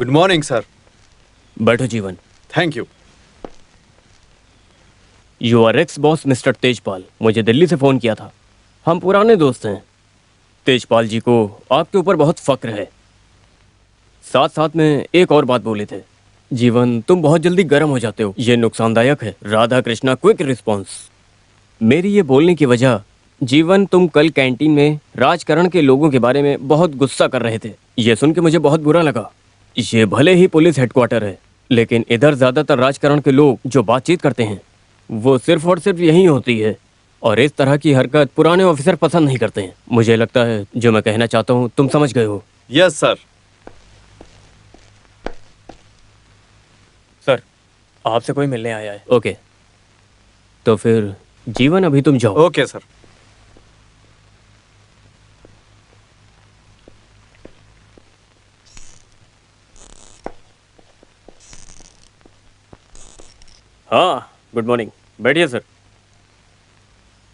Good morning sir. बैठो जीवन। Thank you. Your ex boss mister Tejpal मुझे दिल्ली से फ़ोन किया था। हम पुराने दोस्त हैं। तेजपाल जी को आपके ऊपर बहुत फक्र है। साथ साथ में एक और बात बोले थे, जीवन तुम बहुत जल्दी गर्म हो जाते हो, ये नुकसानदायक है। Radha Krishna quick response. मेरी ये बोलने की वजह, जीवन तुम कल कैंटीन में राजकरण के लोगों के बारे में बहुत गुस्सा कर रहे थे। ये सुन के मुझे बहुत बुरा लगा। ये भले ही पुलिस हेडक्वार्टर है, लेकिन इधर ज्यादातर राजकरण के लोग जो बातचीत करते हैं वो सिर्फ और सिर्फ यही होती है, और इस तरह की हरकत पुराने ऑफिसर पसंद नहीं करते हैं। मुझे लगता है जो मैं कहना चाहता हूँ तुम समझ गए हो। Yes sir. सर, आपसे कोई मिलने आया है। ओके, तो फिर जीवन अभी तुम जाओ। Okay sir. हाँ, गुड मॉर्निंग। बैठिए सर।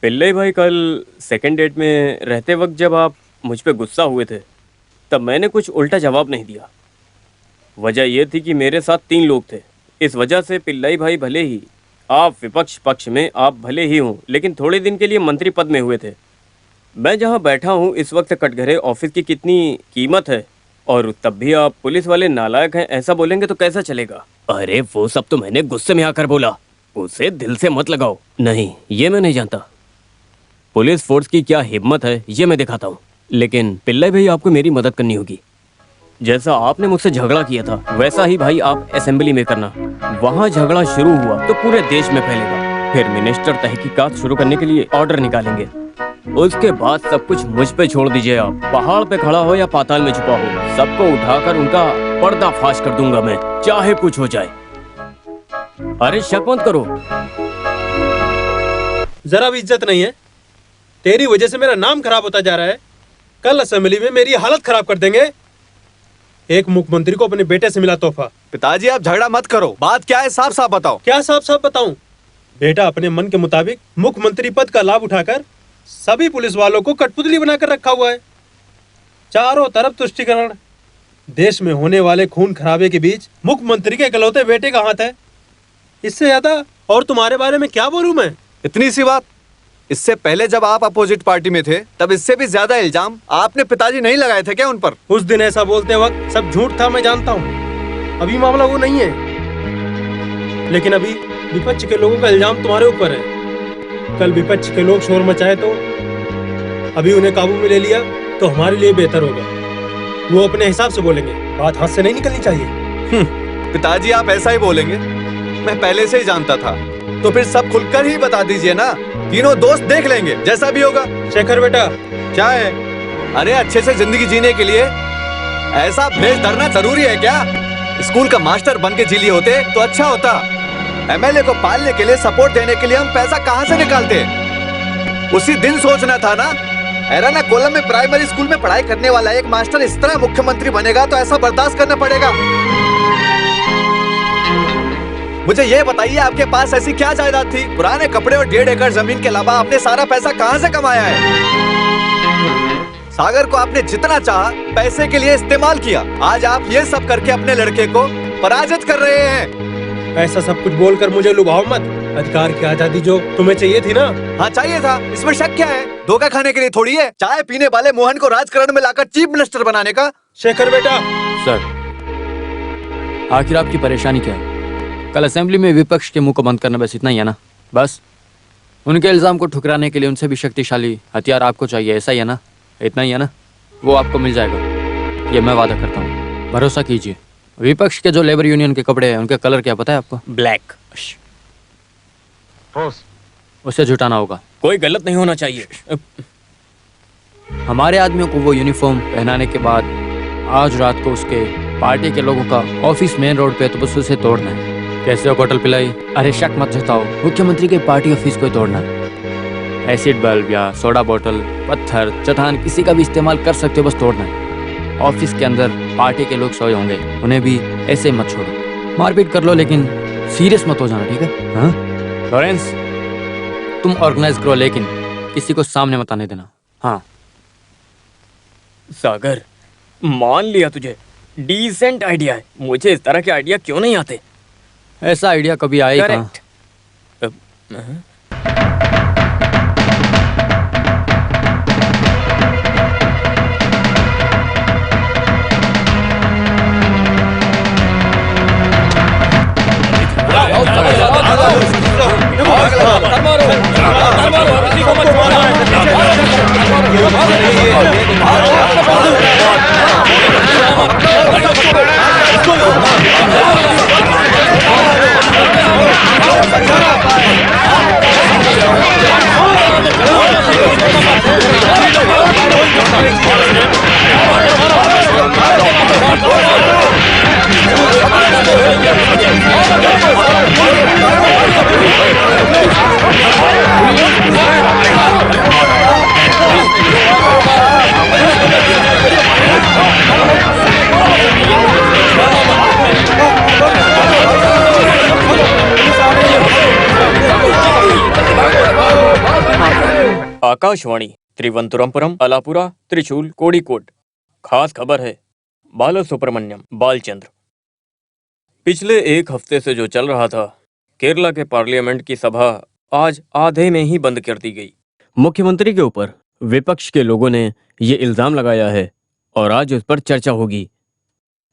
पिल्ले भाई, कल सेकंड डेट में रहते वक्त जब आप मुझ पे गुस्सा हुए थे, तब मैंने कुछ उल्टा जवाब नहीं दिया। वजह यह थी कि मेरे साथ 3 लोग थे। इस वजह से पिल्लाई भाई भले ही आप विपक्ष पक्ष में आप भले ही हों, लेकिन थोड़े दिन के लिए मंत्री पद में हुए थे। मैं जहाँ बैठा हूँ इस वक्त कटघरे ऑफिस की कितनी कीमत है, और तब भी आप पुलिस वाले नालायक हैं ऐसा बोलेंगे तो कैसा चलेगा। अरे वो सब तो मैंने गुस्से में आकर बोला, उसे दिल से मत लगाओ। नहीं, ये मैं नहीं जानता पुलिस फोर्स की क्या हिम्मत है, ये मैं दिखाता हूँ। लेकिन पिल्लाई भाई, आपको मेरी मदद करनी होगी। जैसा आपने मुझसे झगड़ा किया था वैसा ही भाई आप असेंबली में करना। वहाँ झगड़ा शुरू हुआ तो पूरे देश में फैलेगा। फिर मिनिस्टर तहकीकात शुरू करने के लिए ऑर्डर निकालेंगे। उसके बाद सब कुछ मुझ पे छोड़ दीजिए। आप पहाड़ पे खड़ा हो या पाताल में छुपा हो, सबको उठाकर उनका पर्दाफाश कर दूंगा मैं, चाहे कुछ हो जाए। अरे शक मत करो। जरा भी इज्जत नहीं है। तेरी वजह से मेरा नाम खराब होता जा रहा है। कल असेंबली में मेरी हालत खराब कर देंगे। एक मुख्यमंत्री को अपने बेटे से मिला तोहफा। पिताजी आप झगड़ा मत करो, बात क्या है साफ साफ बताओ। क्या साफ साफ बताऊं? बेटा अपने मन के मुताबिक मुख्यमंत्री पद का लाभ उठाकर सभी पुलिस वालों को कठपुतली बनाकर रखा हुआ है। चारों तरफ तुष्टीकरण। देश में होने वाले खून खराबे के बीच मुख्यमंत्री के इकलौते बेटे का हाथ है। इससे ज्यादा और तुम्हारे बारे में क्या बोलूं मैं? इतनी सी बात। इससे पहले जब आप अपोजिट पार्टी में थे तब इससे भी ज्यादा इल्जाम आपने पिताजी नहीं लगाए थे क्या उन पर? उस दिन ऐसा बोलते वक्त सब झूठ था, मैं जानता हूँ। अभी मामला वो नहीं है, लेकिन अभी विपक्ष के लोगों का इल्जाम तुम्हारे ऊपर है। कल विपक्ष के लोग शोर मचाए तो अभी उन्हें काबू में ले लिया तो हमारे लिए बेहतर होगा। वो अपने हिसाब से बोलेंगे, बात हाथ से नहीं निकलनी चाहिए। पिताजी आप ऐसा ही बोलेंगे, मैं पहले से ही जानता था। तो फिर सब खुलकर ही बता दीजिए ना, तीनों दोस्त देख लेंगे जैसा भी होगा। शेखर बेटा। क्या है? अरे अच्छे से जिंदगी जीने के लिए ऐसा भेष धरना जरूरी है क्या? स्कूल का मास्टर बन के जी लिए होते तो अच्छा होता। एमएलए को पालने के लिए, सपोर्ट देने के लिए हम पैसा कहाँ से निकालते? उसी दिन सोचना था ना। एराना कोलम में प्राइमरी स्कूल में पढ़ाई करने वाला एक मास्टर इस तरह मुख्यमंत्री बनेगा तो ऐसा बर्दाश्त करना पड़ेगा। मुझे ये बताइए आपके पास ऐसी क्या जायदाद थी? पुराने कपड़े और 1.5 एकड़ जमीन के अलावा आपने सारा पैसा कहाँ से कमाया है? सागर को आपने जितना चाहा पैसे के लिए इस्तेमाल किया। आज आप ये सब करके अपने लड़के को पराजित कर रहे हैं। ऐसा सब कुछ बोलकर मुझे लुभाओ मत। अधिकार की आजादी जो तुम्हें चाहिए थी ना। हाँ चाहिए था, इसमें शक क्या है? धोखा खाने के लिए थोड़ी है। चाय पीने वाले मोहन को राजकरण में लाकर चीफ मिनिस्टर बनाने का। शेखर बेटा। सर, आखिर आपकी परेशानी क्या है? कल असेंबली में विपक्ष के मुंह को बंद करना बस इतना ही है ना? बस उनके इल्जाम को ठुकराने के लिए उनसे भी शक्तिशाली हथियार आपको चाहिए, ऐसा ही है ना? इतना ही है ना? वो आपको मिल जाएगा, ये मैं वादा करता हूँ। भरोसा कीजिए। विपक्ष के जो लेबर यूनियन के कपड़े हैं उनके कलर क्या पता है आपको? ब्लैक। उसे जुटाना होगा। कोई गलत नहीं होना चाहिए। हमारे आदमियों को वो यूनिफॉर्म पहनाने के बाद आज रात को उसके पार्टी के लोगों का ऑफिस मेन रोड पे तो बस उसे तोड़ना है। कैसे हो बोतल पिलाई? अरे शक मत जताओ, मुख्यमंत्री के पार्टी ऑफिस को तोड़ना है। एसिड बल्ब या सोडा बोतल, पत्थर, चट्टान किसी का भी इस्तेमाल कर सकते हो, बस तोड़ना है। ऑफिस के अंदर पार्टी के लोग सोए होंगे, उन्हें भी ऐसे मत छोड़ो। मारपीट कर लो लेकिन सीरियस मत हो जाना, ठीक है? हाँ लॉरेंस, तुम ऑर्गेनाइज करो लेकिन किसी को सामने मत आने देना। हाँ सागर, मान लिया तुझे, डिसेंट आइडिया है। मुझे इस तरह के आइडिया क्यों नहीं आते? ऐसा आइडिया कभी आएगा? करेक्ट। आकाशवाणी त्रिवंतुरमपुरम अलापुरा त्रिशूल कोड़िकोड। खास खबर है, बालसुब्रमण्यम बालचंद्र। पिछले एक हफ्ते से जो चल रहा था, केरला के पार्लियामेंट की सभा आज आधे में ही बंद कर दी गई। मुख्यमंत्री के ऊपर विपक्ष के लोगों ने ये इल्जाम लगाया है और आज उस पर चर्चा होगी।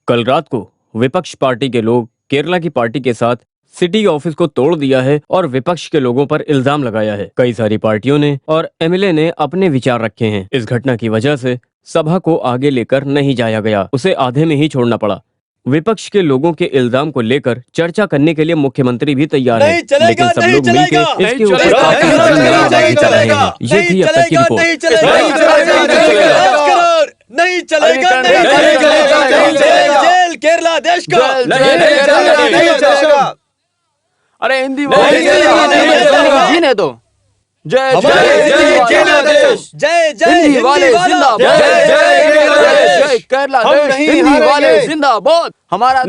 कल रात को विपक्ष पार्टी के लोग केरला की पार्टी के साथ सिटी ऑफिस को तोड़ दिया है और विपक्ष के लोगों पर इल्जाम लगाया है। कई सारी पार्टियों ने और एमएलए ने अपने विचार रखे हैं। इस घटना की वजह से सभा को आगे लेकर नहीं जाया गया, उसे आधे में ही छोड़ना पड़ा। विपक्ष के लोगों के इल्जाम को लेकर चर्चा करने के लिए मुख्यमंत्री भी तैयार है, लेकिन सब लोग मिलकर इसके ऊपर काफी नारेबाजी कर रहे हैं। ये थी अब तक की रिपोर्ट। नहीं चलेगा, जेल केरला देश का नहीं चलेगा। अरे हिंदी जीने दो। जय हिंदी वाले जिंदाबाद, जय केरला देश, हिंदी वाले जिंदाबाद, हमारा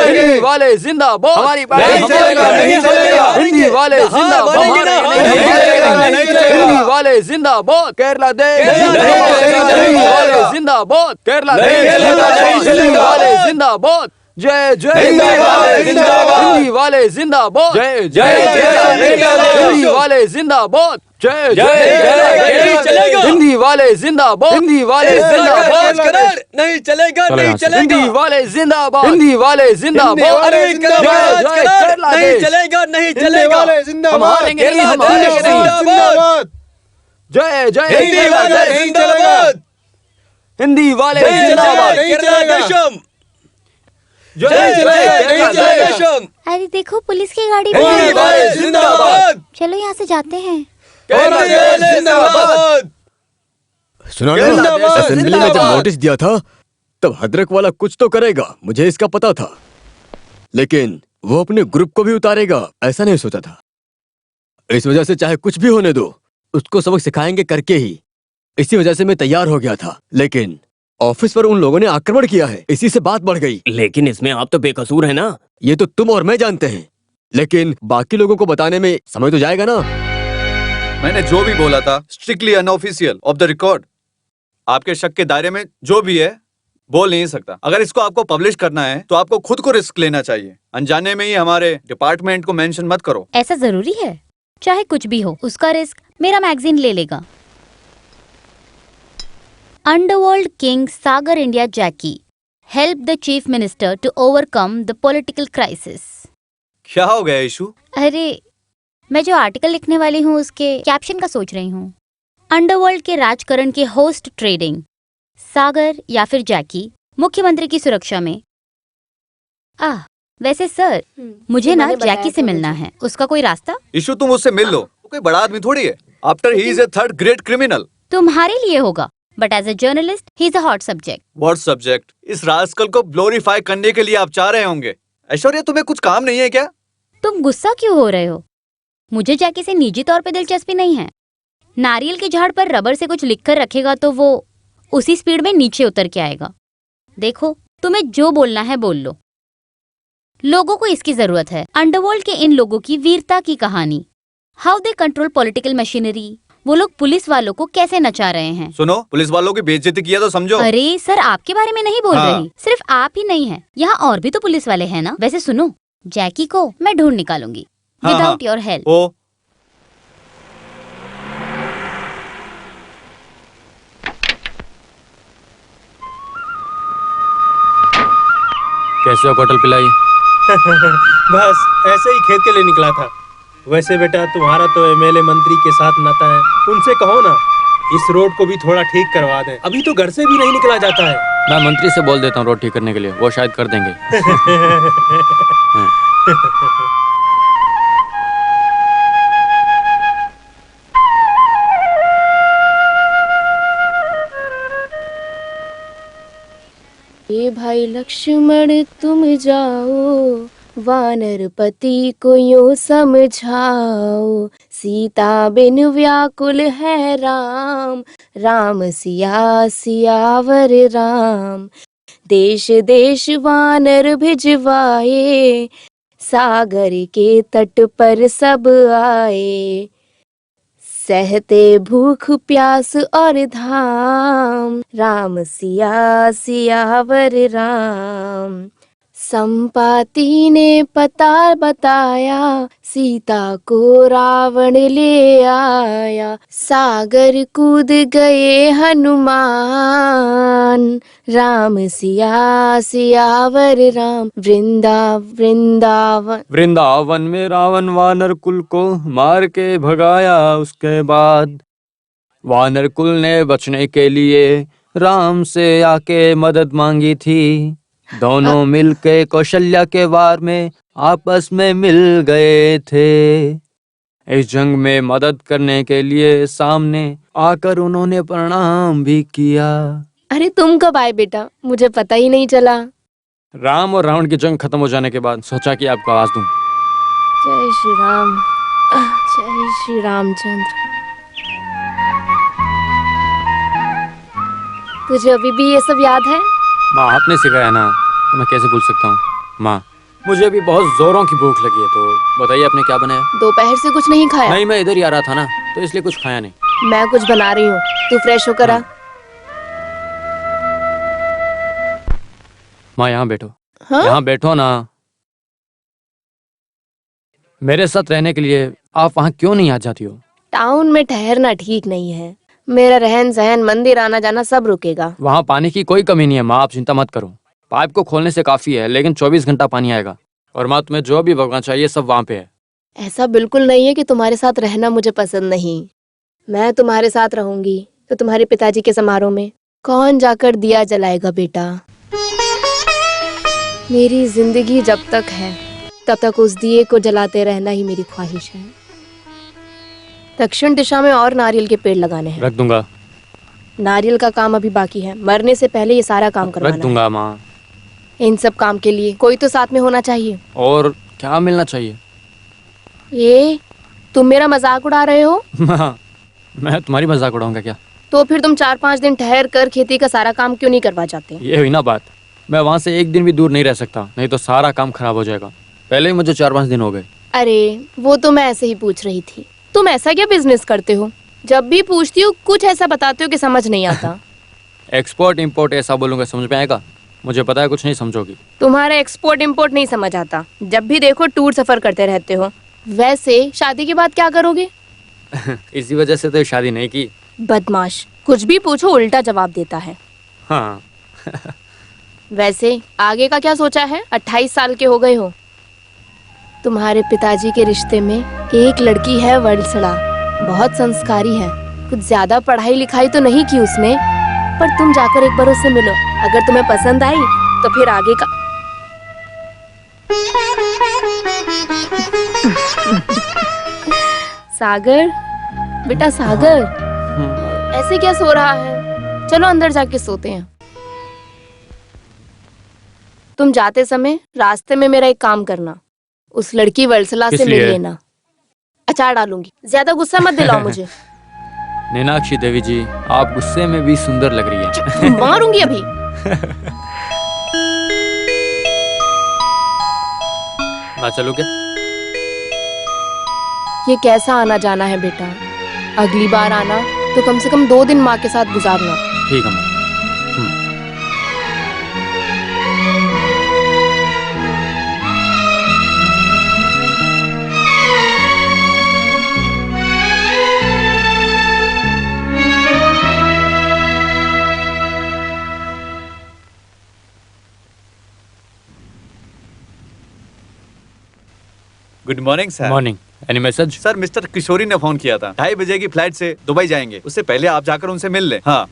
हिंदी वाले जिंदाबाद, हमारी हिंदी वाले जिंदाबाद, हिंदी वाले जिंदाबाद, केरला देश, हिंदी वाले जिंदाबाद, केरला देश, हिंदी वाले जिंदाबाद, जय जय हिंदी वाले जिंदाबाद, जय जय हिंदी वाले जिंदाबाद, जय जय हिंदी वाले जिंदाबाद, हिंदी वाले जिंदाबाद, नहीं चलेगा, नहीं चलेगा, हिंदी वाले जिंदाबाद, हिंदी वाले जिंदाबाद, नहीं चलेगा, नहीं चलेगा, हम हारेंगे नहीं, हम हारेंगे नहीं, जय जय हिंदी वाले जिंदाबाद, हिंदी वाले जिंदाबाद, केरला देशम, जय जय देशम, अरे देखो पुलिस की गाड़ी हिंदी वाले जिंदाबाद, चलो यहाँ से जाते हैं। केरला देश जिंदाबाद। सुना ना, असेंबली में जब नोटिस दिया था तब हदरक वाला कुछ तो करेगा, मुझे इसका पता था, लेकिन वो अपने ग्रुप को भी उतारेगा ऐसा नहीं सोचा था। इस वजह से चाहे कुछ भी होने दो, उसको सबक सिखाएंगे करके ही। इसी वजह से मैं तैयार हो गया था, लेकिन ऑफिस पर उन लोगों ने आक्रमण किया है, इसी से बात बढ़ गई। लेकिन इसमें आप तो बेकसूर है ना। ये तो तुम और मैं जानते हैं, लेकिन बाकी लोगों को बताने में समय तो जाएगा ना। मैंने जो भी बोला था strictly unofficial, of the record. आपके शक के दायरे में जो भी है बोल नहीं सकता। अगर इसको आपको पब्लिश करना है तो आपको खुद को रिस्क लेना चाहिए। अनजाने में ही हमारे डिपार्टमेंट को मेंशन मत करो। ऐसा जरूरी है? चाहे कुछ भी हो, उसका रिस्क मेरा मैगजीन ले लेगा। Underworld king Sagar India Jackie help the chief minister to overcome the political crisis. क्या हो गया इशू? अरे मैं जो आर्टिकल लिखने वाली हूँ उसके कैप्शन का सोच रही हूँ। अंडरवर्ल्ड के राजकरण के होस्ट ट्रेडिंग सागर या फिर जैकी मुख्यमंत्री की सुरक्षा में। वैसे सर मुझे ना जैकी से मिलना है, उसका कोई रास्ता? इशू तुम उससे मिल लो, वो कोई बड़ा आदमी थोड़ी है। After he is a third great criminal. तुम्हारे लिए होगा, but as a journalist he is a hot subject. What subject? इस रास्कल को ग्लोरीफाई करने के लिए आप चाह रहे होंगे। ऐश्वर्या तुम्हें कुछ काम नहीं है क्या? तुम गुस्सा क्यों हो रहे हो? मुझे जैकी से निजी तौर पे दिलचस्पी नहीं है। नारियल के झाड़ पर रबर से कुछ लिखकर रखेगा तो वो उसी स्पीड में नीचे उतर के आएगा। देखो तुम्हें जो बोलना है बोल लो। लोगों को इसकी जरूरत है। अंडरवर्ल्ड के इन लोगों की वीरता की कहानी, how they control political machinery, वो लोग पुलिस वालों को कैसे नचा रहे हैं। सुनो, पुलिस वालों की बेइज्जती किया तो समझो। अरे सर, आपके बारे में नहीं बोल हाँ। रही, सिर्फ आप ही नहीं है, यहाँ और भी तो पुलिस वाले हैं ना। वैसे सुनो, जैकी को मैं ढूंढ निकालूंगी हाँ, विदाउट हाँ। Your help. ओ कैसे हो कोटल पिलाई? बस ऐसे ही खेत के लिए निकला था। वैसे बेटा, तुम्हारा तो एमएलए मंत्री के साथ नाता है, उनसे कहो ना इस रोड को भी थोड़ा ठीक करवा दें। अभी तो घर से भी नहीं निकला जाता है। मैं मंत्री से बोल देता हूँ रोड ठीक करने के लिए, वो शायद कर देंगे। ये भाई लक्ष्मण तुम जाओ, वानरपति को यूं समझाओ, सीता बिन व्याकुल है राम, राम सिया सियावर राम। देश देश वानर भिजवाए, सागर के तट पर सब आए, सहते भूख प्यास और धाम, राम सिया सियावर राम। संपाति ने पता बताया, सीता को रावण ले आया, सागर कूद गए हनुमान, राम सिया सियावर राम। वृंदावन वृंदावन में रावण वानर कुल को मार के भगाया, उसके बाद वानर कुल ने बचने के लिए राम से आके मदद मांगी थी। दोनों मिलके कौशल्या के वार में आपस में मिल गए थे। इस जंग में मदद करने के लिए सामने आकर उन्होंने प्रणाम भी किया। अरे तुम कब आए बेटा, मुझे पता ही नहीं चला। राम और रावण की जंग खत्म हो जाने के बाद सोचा कि आपको आवाज दूं। जय श्री राम, जय श्री रामचंद्र। तुझे अभी भी ये सब याद है? माँ आपने सिखाया ना, तो मैं कैसे भूल सकता हूँ। माँ मुझे अभी बहुत जोरों की भूख लगी है, तो बताइए आपने क्या बनाया? दोपहर से कुछ नहीं खाया? नहीं, मैं इधर ही आ रहा था ना, तो इसलिए कुछ खाया नहीं। मैं कुछ बना रही हूँ, तू फ्रेश होकर आ। माँ यहाँ बैठो। हाँ? यहाँ बैठो ना। मेरे साथ रहने के लिए आप वहाँ क्यों नहीं आ जाती हो? टाउन में ठहरना ठीक नहीं है। मेरा रहन सहन, मंदिर आना जाना सब रुकेगा। वहाँ पानी की कोई कमी नहीं है माँ, आप चिंता मत करो। पाइप को खोलने से काफी है, लेकिन 24 घंटा पानी आएगा। और माँ तुम्हें जो भी भगवान चाहिए सब वहाँ पे है। ऐसा बिल्कुल नहीं है कि तुम्हारे साथ रहना मुझे पसंद नहीं। मैं तुम्हारे साथ रहूंगी तो तुम्हारे पिताजी के समारोह में कौन जाकर दिया जलाएगा बेटा? मेरी जिंदगी जब तक है तब तक उस दिए को जलाते रहना ही मेरी ख्वाहिश है। दक्षिण दिशा में और नारियल के पेड़ लगाने हैं। रख दूंगा। नारियल का काम अभी बाकी है, मरने से पहले ये सारा काम रख करवाना है। दूंगा माँ। इन सब काम के लिए कोई तो साथ में होना चाहिए। और क्या मिलना चाहिए? ये तुम मेरा मजाक उड़ा रहे हो? माँ मैं तुम्हारी मजाक उड़ाऊंगा क्या? तो फिर तुम 4-5 दिन ठहर कर खेती का सारा काम क्यों नहीं करवा जाते? ये हुई ना बात। मैं वहाँ से एक दिन भी दूर नहीं रह सकता, नहीं तो सारा काम खराब हो जाएगा। पहले ही मुझे 4-5 दिन हो गए। अरे वो तो मैं ऐसे ही पूछ रही थी। तुम ऐसा क्या बिजनेस करते हो? जब भी पूछती हूँ कुछ ऐसा बताते हो कि समझ नहीं आता। एक्सपोर्ट इम्पोर्ट ऐसा बोलूंगा समझ में आएगा? मुझे पता है कुछ नहीं समझोगी। तुम्हारा एक्सपोर्ट इम्पोर्ट नहीं समझ आता। जब भी देखो टूर सफर करते रहते हो। वैसे शादी के बाद क्या करोगे? इसी वजह से तो शादी नहीं की। बदमाश, कुछ भी पूछो उल्टा जवाब देता है। हाँ वैसे आगे का क्या सोचा है? 28 साल के हो गए हो। तुम्हारे पिताजी के रिश्ते में एक लड़की है वत्सला, बहुत संस्कारी है। कुछ ज्यादा पढ़ाई लिखाई तो नहीं की उसने, पर तुम जाकर एक बार उससे मिलो। अगर तुम्हें पसंद आई तो फिर आगे का सागर, बेटा सागर, ऐसे क्या सो रहा है? चलो अंदर जाके सोते हैं। तुम जाते समय रास्ते में मेरा एक काम करना, उस लड़की वत्सला से मिल इसलिए? लेना। अचार डालूंगी, ज्यादा गुस्सा मत दिलाओ मुझे। मीनाक्षी देवी जी, आप गुस्से में भी सुंदर लग रही हैं। मारूंगी अभी। मैं चलूं क्या? ये कैसा आना जाना है बेटा? अगली बार आना तो कम से कम 2 दिन माँ के साथ गुजारना। ठीक है माँ। Good morning sir. Morning. Any message? Sir mister Kishori ने फोन किया था, 2:30 बजे की फ्लाइट से दुबई जाएंगे, उससे पहले आप जाकर उनसे मिल लें। हाँ